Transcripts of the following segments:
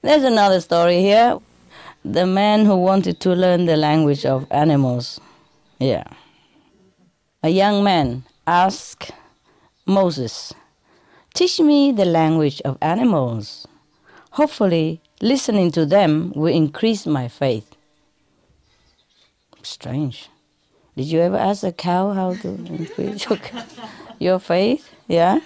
There's another story here. The man who wanted to learn the language of animals. Yeah. A young man asked Moses, "Teach me the language of animals. Hopefully, listening to them will increase my faith." Strange. Did you ever ask a cow how to increase your faith? Yeah?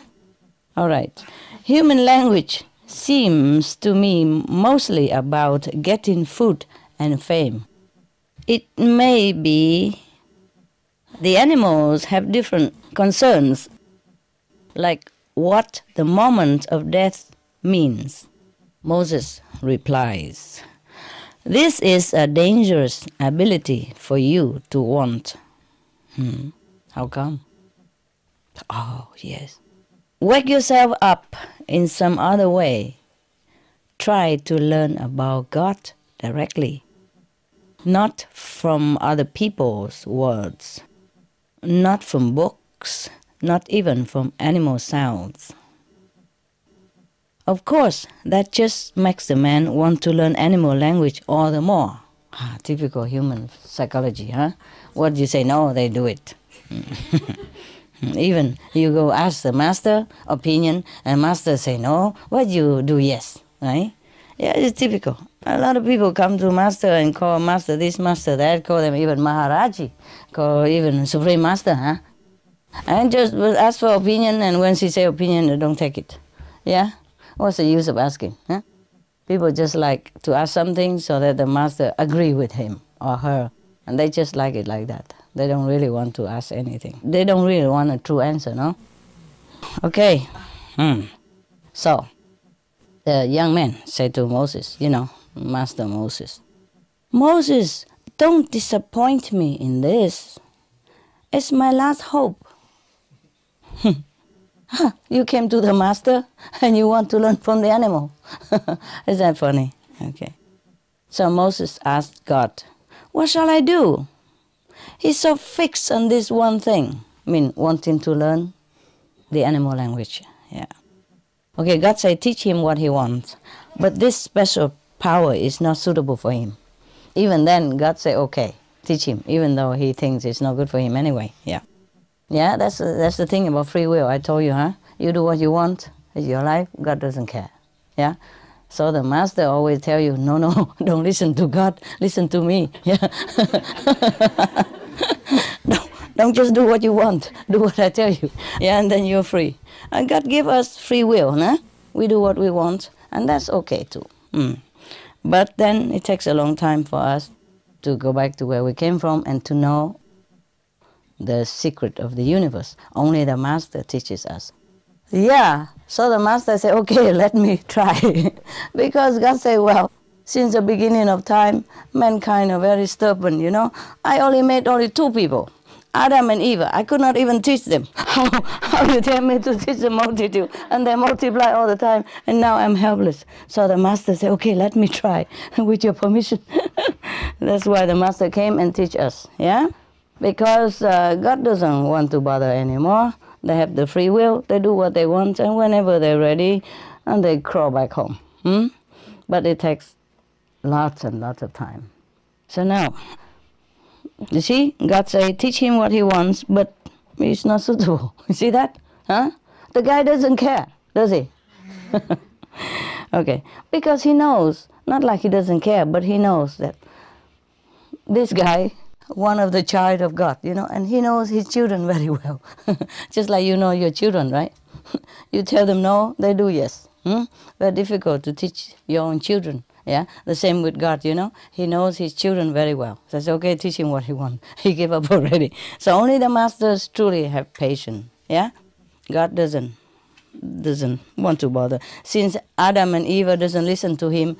All right. Human language seems to me mostly about getting food and fame. It may be the animals have different concerns, like what the moment of death means. Moses replies, "This is a dangerous ability for you to want." How come? Oh, yes. Wake yourself up in some other way. Try to learn about God directly, not from other people's words, not from books, not even from animal sounds. Of course, that just makes the man want to learn animal language all the more. Typical human psychology, huh? What you say no, they do it. Even you go ask the master opinion, and master say no, what you do yes, right? Yeah, it's typical. A lot of people come to master and call master this, master that, call them even Maharaji, call even Supreme Master, huh? And just ask for opinion, and when she say opinion, they don't take it. Yeah? What's the use of asking? Huh? People just like to ask something so that the master agree with him or her, and they just like it like that. They don't really want to ask anything. They don't really want a true answer, no? Okay. So, the young man said to Moses, Master Moses, "Moses, don't disappoint me in this. It's my last hope." You came to the master and you want to learn from the animal. Is that funny? Okay. So Moses asked God, "What shall I do?" He's so fixed on this one thing. Wanting to learn the animal language. Yeah. Okay, God said, teach him what he wants. But this special power is not suitable for him. Even then, God said, okay, teach him, even though he thinks it's not good for him anyway. Yeah. Yeah, that's the thing about free will. I told you, huh? You do what you want. It's your life. God doesn't care. Yeah. So the master always tell you, no, don't listen to God. Listen to me. Yeah. Don't just do what you want. Do what I tell you. Yeah, and then you're free. And God give us free will. Nah? We do what we want, and that's okay too. But then it takes a long time for us to go back to where we came from and to know the secret of the universe. Only the master teaches us. Yeah, so the master said, okay, let me try. Because God said, well, since the beginning of time, mankind are very stubborn, I only made only two people, Adam and Eve. I could not even teach them. How you tell me to teach the multitude? And they multiply all the time, and now I'm helpless. So the master said, okay, let me try, with your permission. That's why the master came and teach us, yeah? Because God doesn't want to bother anymore. They have the free will. They do what they want, and whenever they're ready, and they crawl back home. But it takes lots and lots of time. So now, you see, God say, teach him what he wants, but it's not suitable. You see that? Huh? The guy doesn't care, does he? Okay, because he knows, not like he doesn't care, but he knows that this guy, one of the child of God, and he knows his children very well. Just like you know your children, right? You tell them no, they do yes. Very difficult to teach your own children. Yeah, the same with God, He knows his children very well. So it's okay, teach him what he wants. He gave up already. So only the masters truly have patience. Yeah, God doesn't want to bother. Since Adam and Eve doesn't listen to him,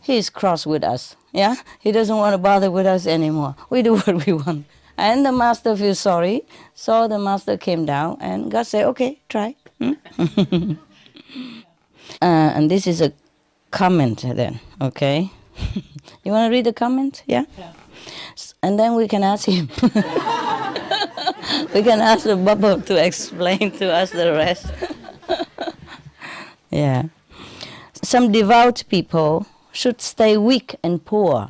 he's cross with us. Yeah, he doesn't want to bother with us anymore. We do what we want. And the master feels sorry. So the master came down and God said, okay, try. And this is a comment then, okay? You want to read the comment? Yeah? And then we can ask him. We can ask the bubble to explain to us the rest. Yeah. some devout people should stay weak and poor.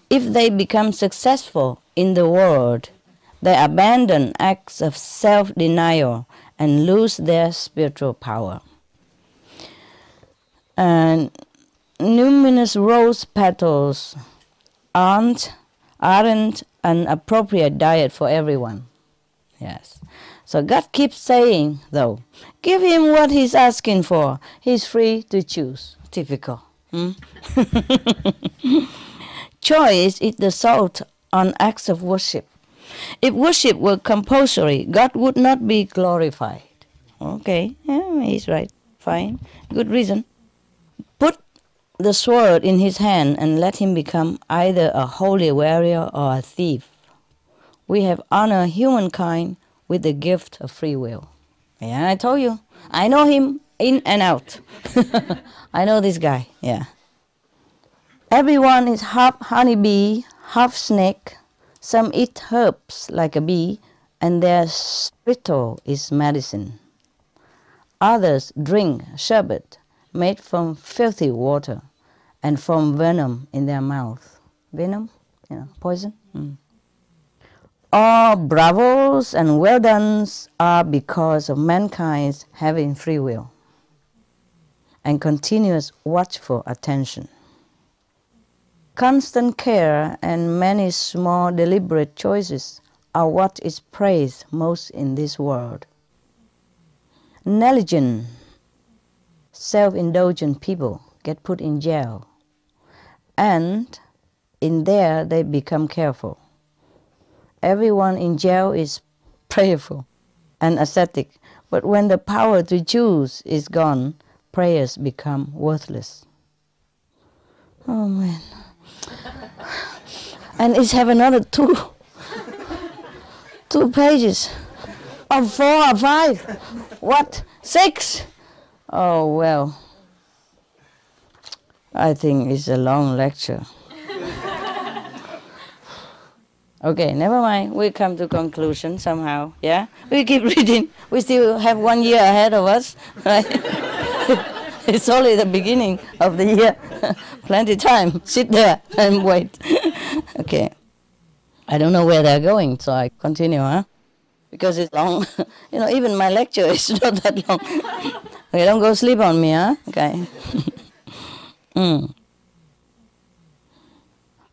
If they become successful in the world, they abandon acts of self-denial and lose their spiritual power. And numinous rose petals aren't an appropriate diet for everyone. Yes. So God keeps saying, though, give him what he's asking for. He's free to choose. Typical. Choice is the salt on acts of worship. If worship were compulsory, God would not be glorified. Okay, yeah, he's right. Fine. Good reason. Put the sword in his hand and let him become either a holy warrior or a thief. We have honored humankind with the gift of free will. Yeah, I told you. I know him in and out. I know this guy, yeah. Everyone is half honeybee, half snake. Some eat herbs like a bee, and their spittle is medicine. Others drink sherbet made from filthy water and from venom in their mouth. Venom? Poison? All bravos and well-dones are because of mankind's having free will and continuous watchful attention. Constant care and many small deliberate choices are what is praised most in this world. Negligent, self-indulgent people get put in jail, and in there they become careful. Everyone in jail is prayerful and ascetic, but when the power to choose is gone, prayers become worthless. Oh man. And it have another two pages. Or 4 or 5. What? 6? Oh well. I think it's a long lecture. Okay, never mind. We come to conclusion somehow, yeah? We keep reading. We still have 1 year ahead of us, right? It's only the beginning of the year. Plenty time. Sit there and wait. Okay. I don't know where they're going, so I continue, huh? Because it's long. Even my lecture is not that long. Okay, don't go sleep on me, huh? Okay.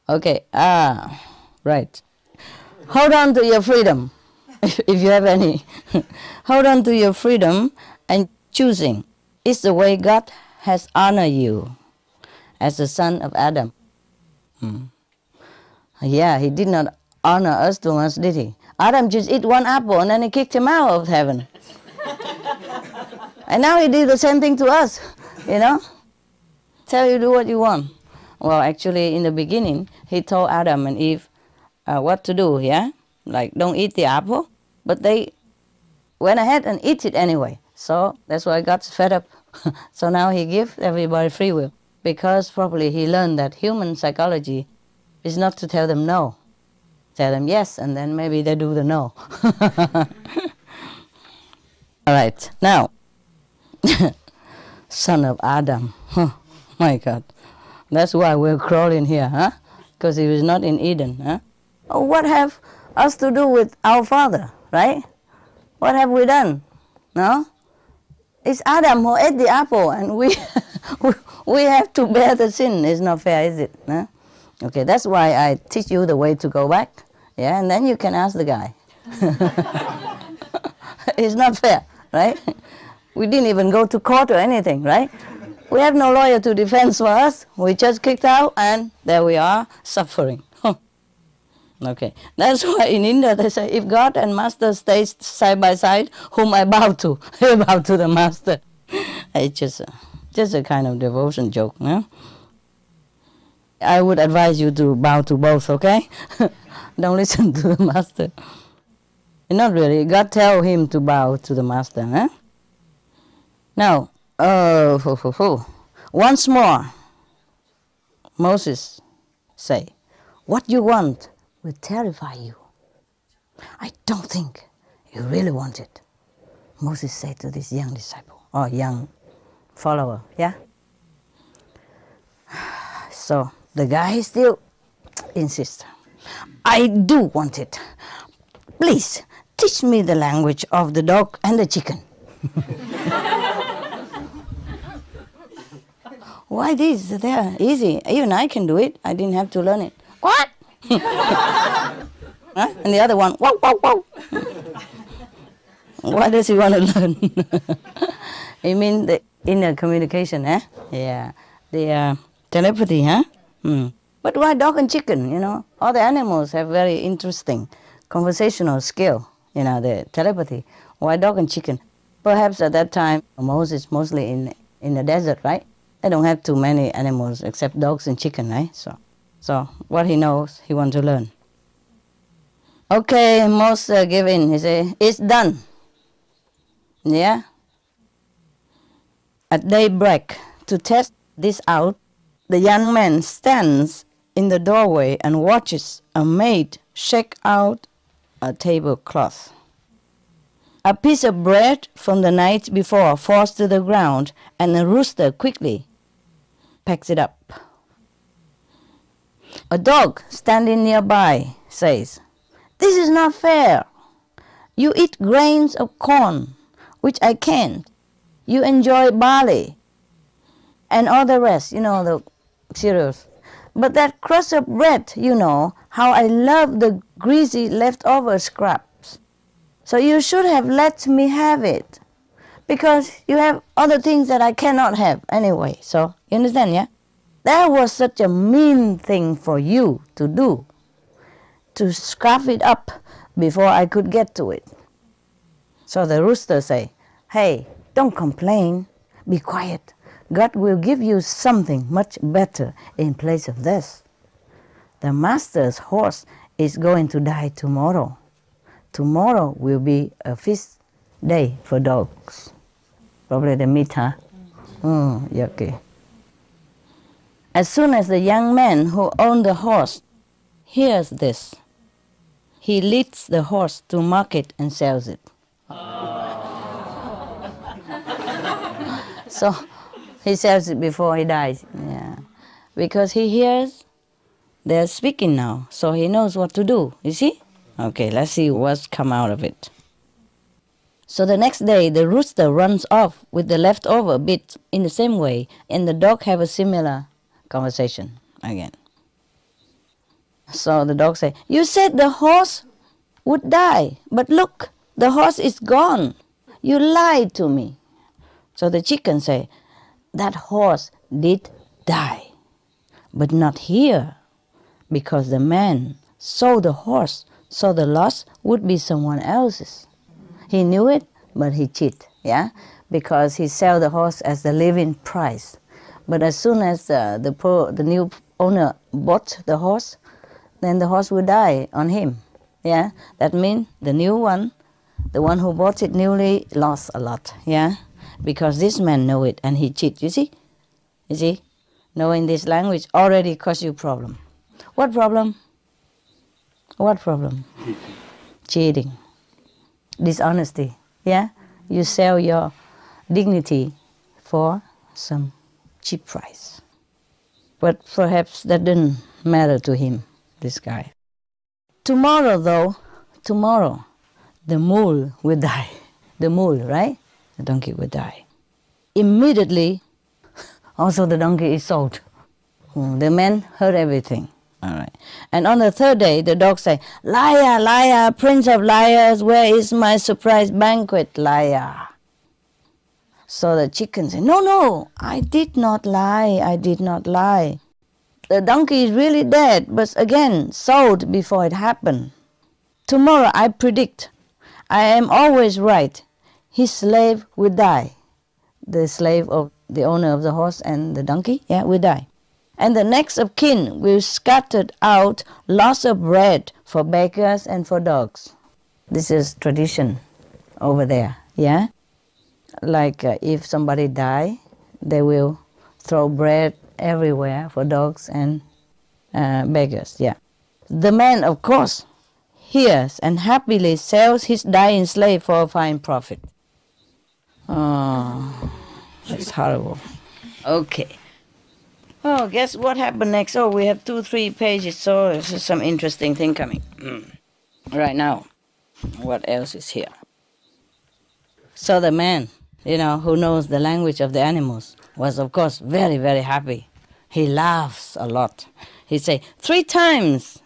Okay, right. Hold on to your freedom, if you have any. Hold on to your freedom, and choosing is the way God has honored you as the son of Adam. Yeah, he did not honor us too much, did he? Adam just ate 1 apple and then he kicked him out of heaven. And now he did the same thing to us, Tell you do what you want. Well, actually, in the beginning, he told Adam and Eve what to do, yeah? Like, don't eat the apple. But they went ahead and eat it anyway. So that's why God's fed up. So now he gives everybody free will. Because probably he learned that human psychology is not to tell them no. Tell them yes, and then maybe they do the no. All right, now, son of Adam. Oh, my God. That's why we're crawling here, huh? Because he was not in Eden, huh? Oh, what have us to do with our father, right? What have we done? No? It's Adam who ate the apple, and we we have to bear the sin. It's not fair, is it? No? Okay, that's why I teach you the way to go back. Yeah, and then you can ask the guy. It's not fair, right? We didn't even go to court or anything, right? We have no lawyer to defend for us. We just kicked out, and there we are, suffering. Okay, that's why in India they say, if God and Master stay side by side, whom I bow to? I bow to the Master. It's just a kind of devotion joke, no? I would advise you to bow to both, okay? Don't listen to the Master. Not really. God tell him to bow to the Master, huh? Now, once more, Moses say, what you want will terrify you. I don't think you really want it. Moses said to this young disciple, or young follower, yeah? So the guy still insists. I do want it. Please, teach me the language of the dog and the chicken. Why this? They're easy. Even I can do it. I didn't have to learn it. What? Huh? And the other one, wow, wow, wow. Why does he want to learn? You mean the inner communication, eh? Yeah. The telepathy, huh? But why dog and chicken, you know? All the animals have very interesting conversational skill, you know, the telepathy. Why dog and chicken? Perhaps at that time, Moses mostly in the desert, right? They don't have too many animals except dogs and chicken, right? So what he knows, he wants to learn. Okay, Moses give in. He say, it's done. Yeah? At daybreak, to test this out, the young man stands in the doorway and watches a maid shake out a tablecloth. A piece of bread from the night before falls to the ground, and the rooster quickly picks it up. A dog standing nearby says, this is not fair. You eat grains of corn, which I can't. You enjoy barley and all the rest, you know, the cereals. But that crust of bread, you know, how I love the greasy leftover scraps. So you should have let me have it, because you have other things that I cannot have anyway. So, you understand, yeah? That was such a mean thing for you to do, to scrap it up before I could get to it. So the rooster say, hey, don't complain, be quiet. God will give you something much better in place of this. The master's horse is going to die tomorrow. Tomorrow will be a feast day for dogs. Probably the meat, huh? Yeah, okay. As soon as the young man who owned the horse hears this, he leads the horse to market and sells it. So he sells it before he dies. Yeah. Because he hears they're speaking now, so he knows what to do. You see? Okay, let's see what's come out of it. So the next day, the rooster runs off with the leftover bit in the same way, and the dog have a similar conversation again. So the dog say, you said the horse would die, but look, the horse is gone. You lied to me. So the chicken say, that horse did die, but not here, because the man sold the horse, so the loss would be someone else's. He knew it, but he cheated, yeah, because he sold the horse as the living price. But as soon as the new owner bought the horse, then the horse would die on him, yeah. That means the new one, the one who bought it newly, lost a lot, yeah, because this man know it and he cheat. You see? You see? Knowing this language already cause you problem. What problem? What problem? Cheating. Dishonesty. Yeah? You sell your dignity for some cheap price. But perhaps that didn't matter to him, this guy. Tomorrow, though, tomorrow, the mule will die. The mule, right? The donkey will die. Immediately, also the donkey is sold. The man heard everything. All right. And on the third day, the dog say, liar, liar, prince of liars, where is my surprise banquet, liar? So the chicken say, no, no, I did not lie, I did not lie. The donkey is really dead, but again, sold before it happened. Tomorrow I predict, I am always right, his slave will die. The slave of the owner of the horse and the donkey, yeah, will die. And the next of kin will scatter out lots of bread for beggars and for dogs. This is tradition over there, yeah? Like if somebody die, they will throw bread everywhere for dogs and beggars, yeah. The man, of course, hears and happily sells his dying slave for a fine profit. Oh, that's horrible. Okay. Oh, guess what happened next? Oh, we have 2-3 pages, so there's some interesting thing coming. Right now, what else is here? So the man, who knows the language of the animals, was of course very, very happy. He laughs a lot. He say, 3 times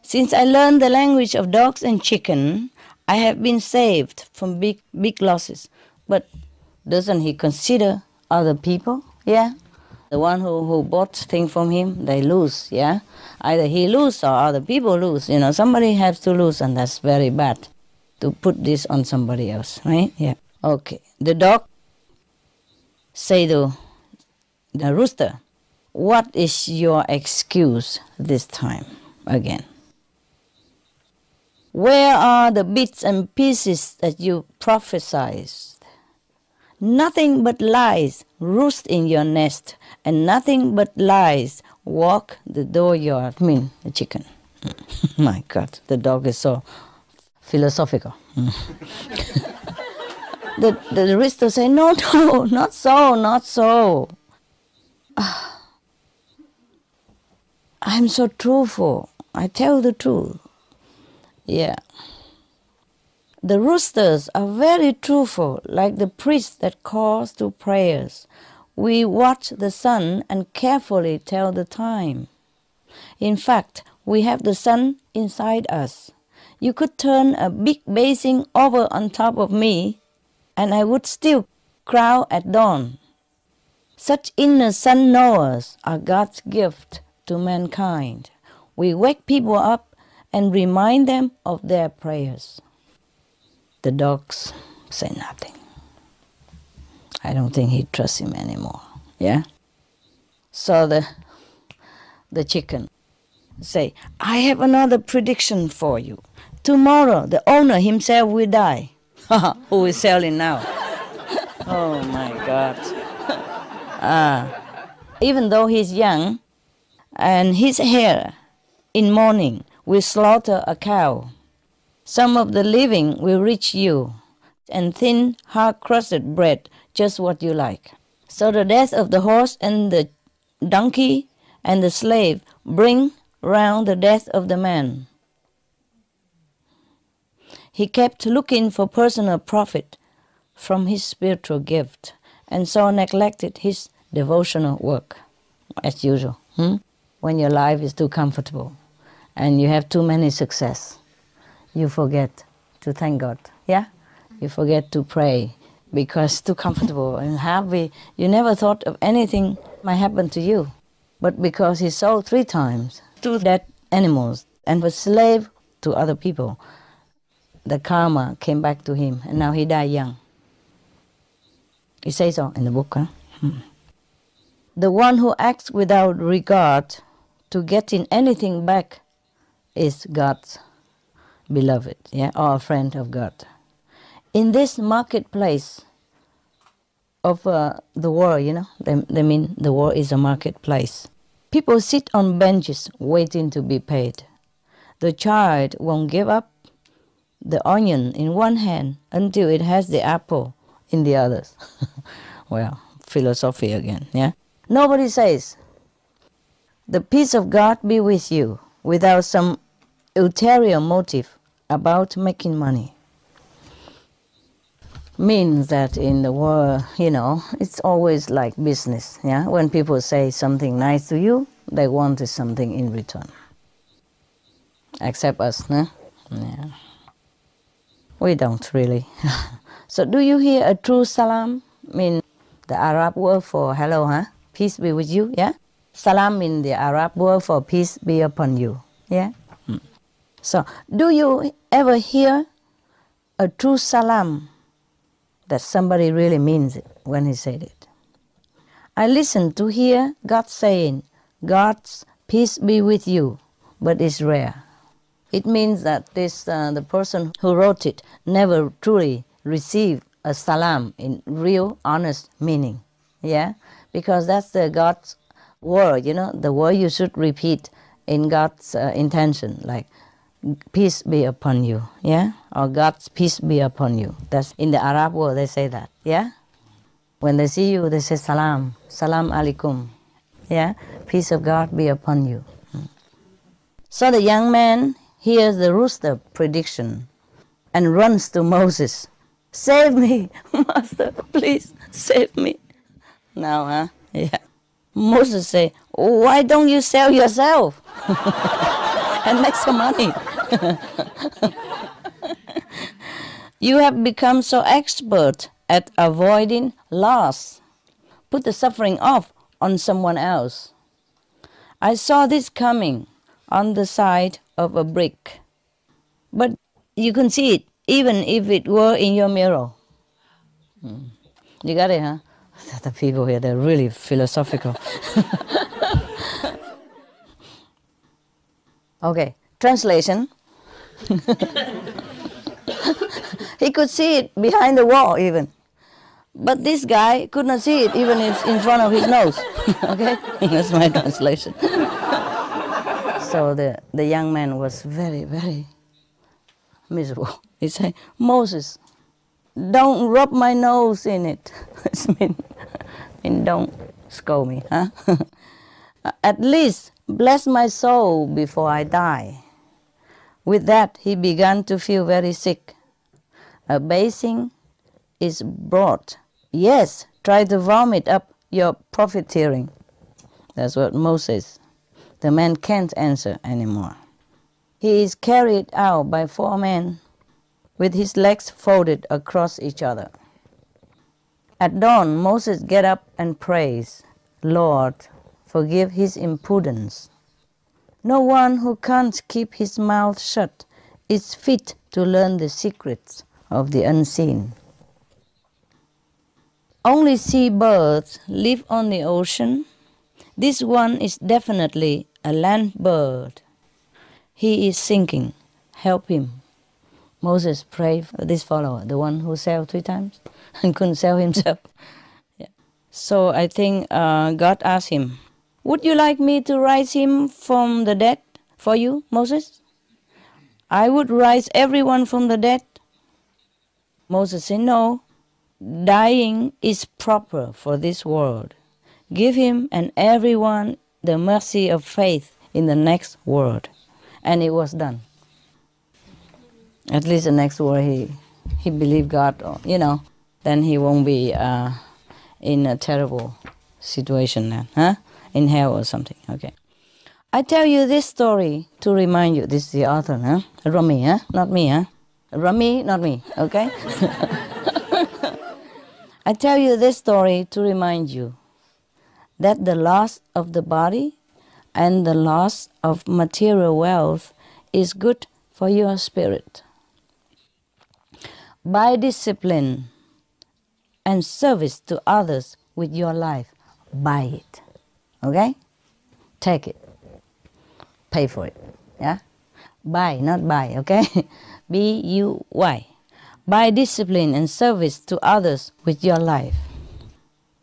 since I learned the language of dogs and chicken, I have been saved from big losses. But doesn't he consider other people? Yeah. The one who bought things from him, they lose, yeah? Either he lose or other people lose. Somebody has to lose, and that's very bad to put this on somebody else, right? Yeah. Okay. The dog say to the rooster, what is your excuse this time again? Where are the bits and pieces that you prophesied? Nothing but lies roost in your nest, and nothing but lies walk the dooryard. The chicken. My God, the dog is so philosophical. The rooster say, no, not so, not so. I'm so truthful. I tell the truth. Yeah. The roosters are very truthful, like the priest that calls to prayers. We watch the sun and carefully tell the time. In fact, we have the sun inside us. You could turn a big basin over on top of me, and I would still crow at dawn. Such inner sun knowers are God's gift to mankind. We wake people up and remind them of their prayers. The dogs say nothing. I don't think he trusts him anymore. Yeah? So the chicken say, I have another prediction for you. Tomorrow the owner himself will die. Who is selling now? Oh my God. Even though he's young, and his hair in morning will slaughter a cow. Some of the living will reach you, and thin, hard-crusted bread, just what you like. So the death of the horse and the donkey and the slave bring round the death of the man. He kept looking for personal profit from his spiritual gift, and so neglected his devotional work, as usual. When your life is too comfortable, and you have too many success, you forget to thank God, yeah? You forget to pray because too comfortable and happy. You never thought of anything might happen to you. But because he sold 3 times to dead animals and was slave to other people, the karma came back to him, and now he died young. It says so in the book, huh? The one who acts without regard to getting anything back is God's beloved, yeah, or a friend of God. In this marketplace of the world, they mean the world is a marketplace. People sit on benches waiting to be paid. The child won't give up the onion in one hand until it has the apple in the others. Well, philosophy again, yeah? Nobody says, the peace of God be with you, without some ulterior motive about making money. Means that in the world, it's always like business, yeah? When people say something nice to you, they want something in return. Except us, huh? Yeah. We don't really. So do you hear a true salam? Mean the Arab word for hello, huh? Peace be with you, yeah? Salam means the Arab word for peace be upon you, yeah? So, do you ever hear a true salam that somebody really means it when he said it? I listen to hear God saying, God's peace be with you, but it's rare. It means that the person who wrote it never truly received a salam in real, honest meaning, yeah? Because that's the God's word, the word you should repeat in God's intention, like, peace be upon you, yeah? Or God's peace be upon you. That's in the Arab world, they say that, yeah? When they see you, they say salam, salam alaikum. Yeah, peace of God be upon you. So the young man hears the rooster prediction and runs to Moses. Save me, Master, please save me. Now, huh? Yeah. Moses say, why don't you sell yourself and make some money? You have become so expert at avoiding loss. Put the suffering off on someone else. I saw this coming on the side of a brick. But you can see it even if it were in your mirror. You got it, huh? The people here, they're really philosophical. Okay, translation. He could see it behind the wall even. But this guy could not see it even in front of his nose. Okay, that's my translation. So the young man was very, very miserable. He said, Moses, don't rub my nose in it. It mean don't scold me, huh? At least bless my soul before I die. With that, he began to feel very sick. A basin is brought. Yes, try to vomit up your profiteering. That's what Moses. The man can't answer anymore. He is carried out by 4 men with his legs folded across each other. At dawn, Moses get up and prays, Lord, forgive his impudence. No one who can't keep his mouth shut is fit to learn the secrets of the unseen. Only seabirds live on the ocean. This one is definitely a land bird. He is sinking. Help him. Moses prayed for this follower, the one who sailed 3 times and couldn't sail himself. Yeah. So I think God asked him, would you like me to rise him from the dead for you, Moses? I would rise everyone from the dead. Moses said, no, dying is proper for this world. Give him and everyone the mercy of faith in the next world. And it was done. At least the next world he believed God, then he won't be in a terrible situation then, huh? In hell or something, okay. I tell you this story to remind you, this is the author, huh? Rumi, huh? Not me, huh? Rumi, not me, okay? I tell you this story to remind you that the loss of the body and the loss of material wealth is good for your spirit. By discipline and service to others with your life, buy it, okay? Take it, pay for it, yeah? Buy, not buy, okay? B-U-Y. By discipline and service to others with your life.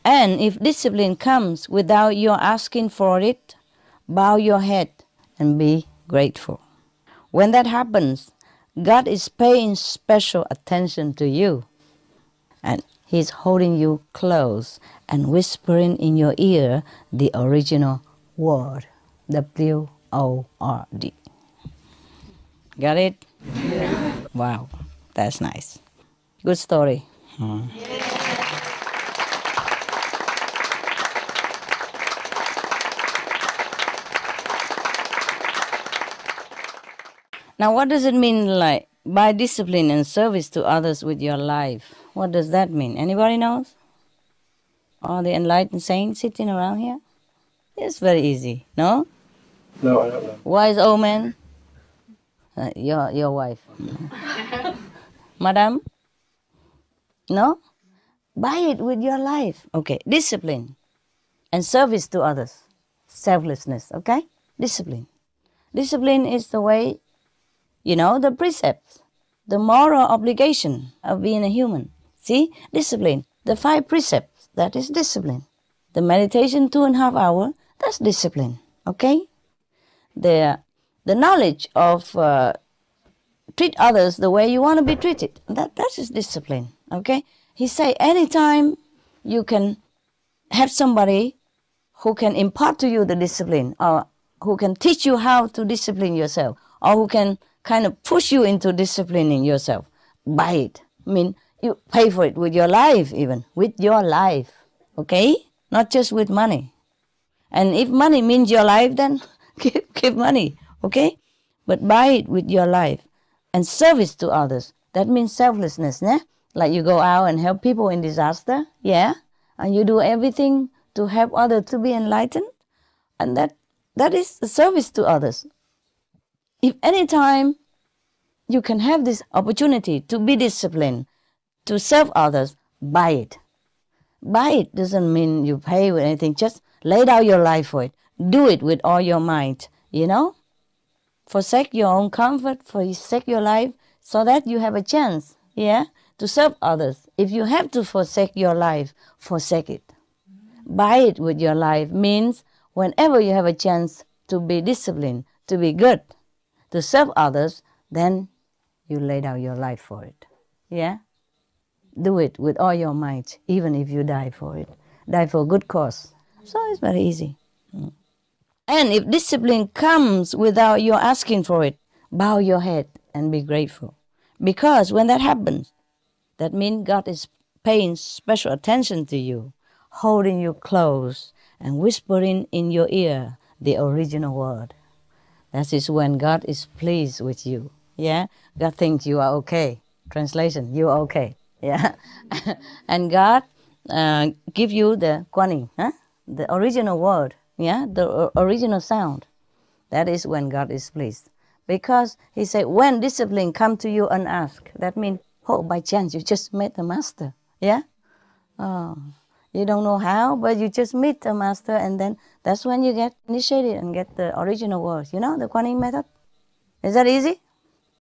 And if discipline comes without your asking for it, bow your head and be grateful. When that happens, God is paying special attention to you. And He's holding you close and whispering in your ear the original word. W-O-R-D. Got it? Yeah. Wow, that's nice. Good story. Now, what does it mean, like, by discipline and service to others with your life? What does that mean? Anybody knows? All the enlightened saints sitting around here? It's very easy, no? No, I don't know. Wise old man? Your wife. Madam? No? Buy it with your life. Okay, discipline and service to others. Selflessness, okay? Discipline. Discipline is the way, the precepts, the moral obligation of being a human. See? Discipline. The 5 precepts, that is discipline. The meditation 2.5 hours, that's discipline, okay? The knowledge of treat others the way you want to be treated, that is discipline, okay? He say anytime you can have somebody who can impart to you the discipline, or who can teach you how to discipline yourself, or who can kind of push you into disciplining yourself, buy it. I mean, you pay for it with your life, even with your life, okay? Not just with money. And if money means your life, then give money, okay? But buy it with your life. And service to others, that means selflessness, né? Like you go out and help people in disaster, yeah? And you do everything to help others to be enlightened. And that is a service to others. If any time you can have this opportunity to be disciplined, to serve others, buy it. Buy it doesn't mean you pay with anything. Just lay down your life for it. Do it with all your might, you know? Forsake your own comfort, forsake your life, so that you have a chance, yeah, to serve others. If you have to forsake your life, forsake it. Buy it with your life means whenever you have a chance to be disciplined, to be good, to serve others, then you lay down your life for it, yeah? Do it with all your might, even if you die for it. Die for a good cause. So it's very easy. And if discipline comes without your asking for it, bow your head and be grateful. Because when that happens, that means God is paying special attention to you, holding you close and whispering in your ear the original word. That is when God is pleased with you. Yeah? God thinks you are okay. Translation, you are okay. Yeah? And God give you the guaning, huh? The original word, yeah? The original sound. That is when God is pleased. Because he said, when discipline come to you unasked, that means, oh, by chance you just met the master. Yeah? Oh, you don't know how, but you just meet the master, and then that's when you get initiated and get the original words. You know, the Guaning method? Is that easy?